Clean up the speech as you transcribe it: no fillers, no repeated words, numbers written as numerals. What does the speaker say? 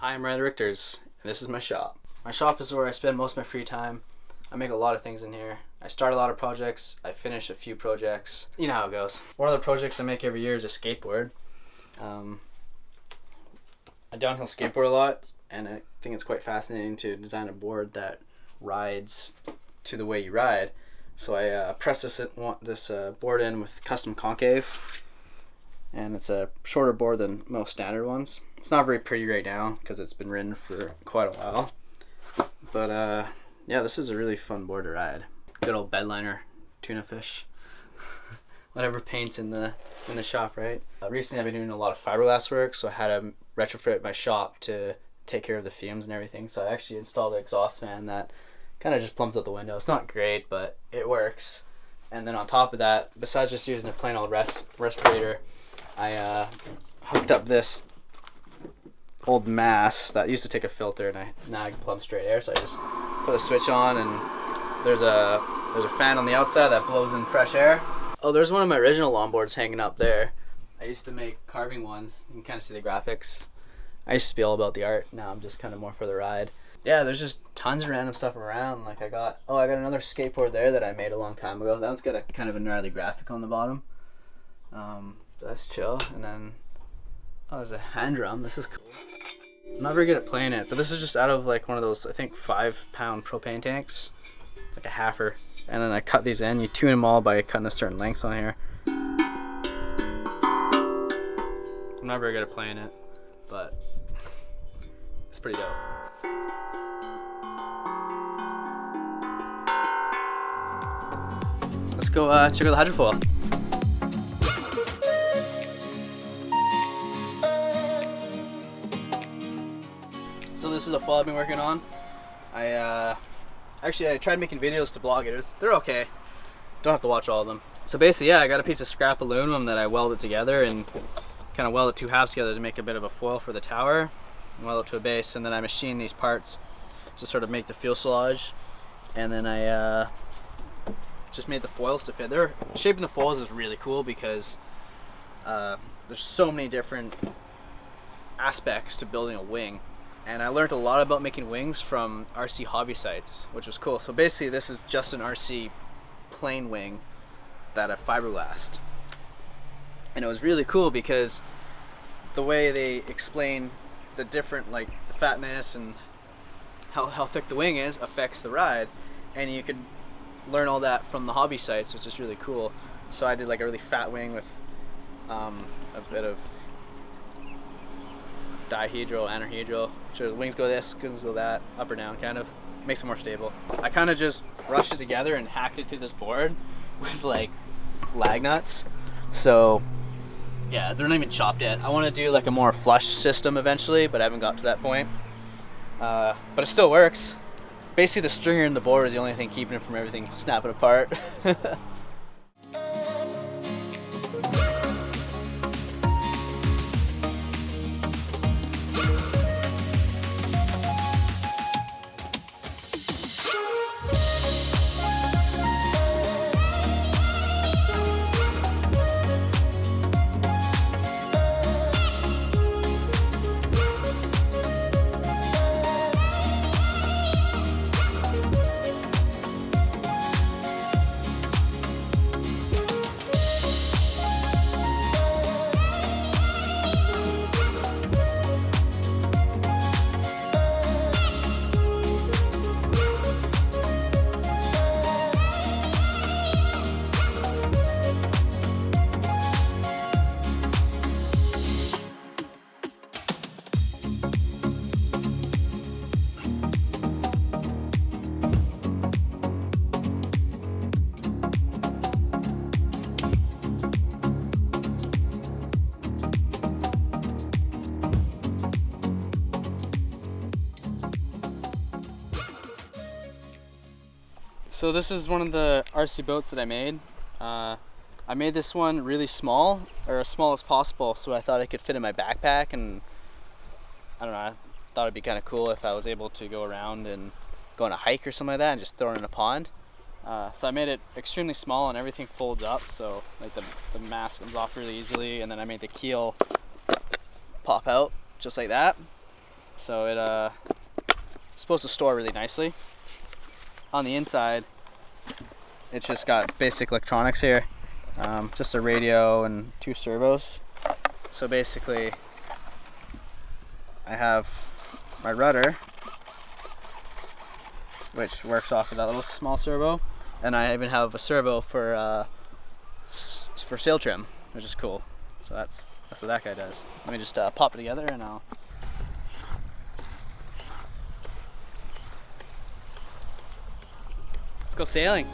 Hi, I'm Ryan Richters, and this is my shop. My shop is where I spend most of my free time. I make a lot of things in here. I start a lot of projects, I finish a few projects. You know how it goes. One of the projects I make every year is a skateboard. I downhill skateboard a lot, and I think it's quite fascinating to design a board that rides to the way you ride. So I press this board in with custom concave, and it's a shorter board than most standard ones. It's not very pretty right now because it's been ridden for quite a while, but yeah, this is a really fun board to ride. Good old bedliner, tuna fish, whatever paints in the shop, right? Recently I've been doing a lot of fiberglass work, so I had to retrofit my shop to take care of the fumes and everything. So I actually installed an exhaust fan that kind of just plumps out the window. It's not great, but it works. And then on top of that, besides just using a plain old respirator, I hooked up this old mass that used to take a filter, and now I can plumb straight air. So I just put a switch on, and there's a fan on the outside that blows in fresh air. Oh, there's one of my original longboards hanging up there. I used to make carving ones. You can kind of see the graphics. I used to be all about the art. Now I'm just kind of more for the ride. Yeah, there's just tons of random stuff around. Like I got another skateboard there that I made a long time ago. That one's got a kind of a gnarly graphic on the bottom. That's chill. And then there's a hand drum. This is cool. I'm not very good at playing it, but this is just out of like one of those, I think, 5-pound propane tanks, like a halfer. And then I cut these in. You tune them all by cutting a certain lengths on here. I'm not very good at playing it, but it's pretty dope. Let's go check out the hydrofoil. So this is a foil I've been working on. I tried making videos to bloggers. They're okay. Don't have to watch all of them. So basically, yeah, I got a piece of scrap aluminum that I welded together and kind of welded two halves together to make a bit of a foil for the tower and weld it to a base. And then I machined these parts to sort of make the fuselage. And then I just made the foils to fit. Shaping the foils is really cool because there's so many different aspects to building a wing. And I learned a lot about making wings from RC hobby sites, which was cool. So basically this is just an RC plain wing that I fiberglassed. And it was really cool because the way they explain the different, like the fatness and how thick the wing is affects the ride. And you could learn all that from the hobby sites, which is really cool. So I did like a really fat wing with a bit of dihedral, anhedral. So the wings go this, wings go that, up or down, kind of makes it more stable. I kind of just rushed it together and hacked it through this board with like lag nuts. So yeah, they're not even chopped yet. I want to do like a more flush system eventually, but I haven't got to that point. But it still works. Basically the stringer in the board is the only thing keeping it from everything snapping apart. So this is one of the RC boats that I made. I made this one really small, or as small as possible, so I thought it could fit in my backpack, and I don't know, I thought it'd be kind of cool if I was able to go around and go on a hike or something like that and just throw it in a pond. So I made it extremely small and everything folds up, so like the mast comes off really easily, and then I made the keel pop out just like that. So it's supposed to store really nicely. On the inside, it's just got basic electronics here, just a radio and 2 servos. So basically, I have my rudder, which works off of that little small servo, and I even have a servo for sail trim, which is cool. So that's what that guy does. Let me just pop it together and let's go sailing.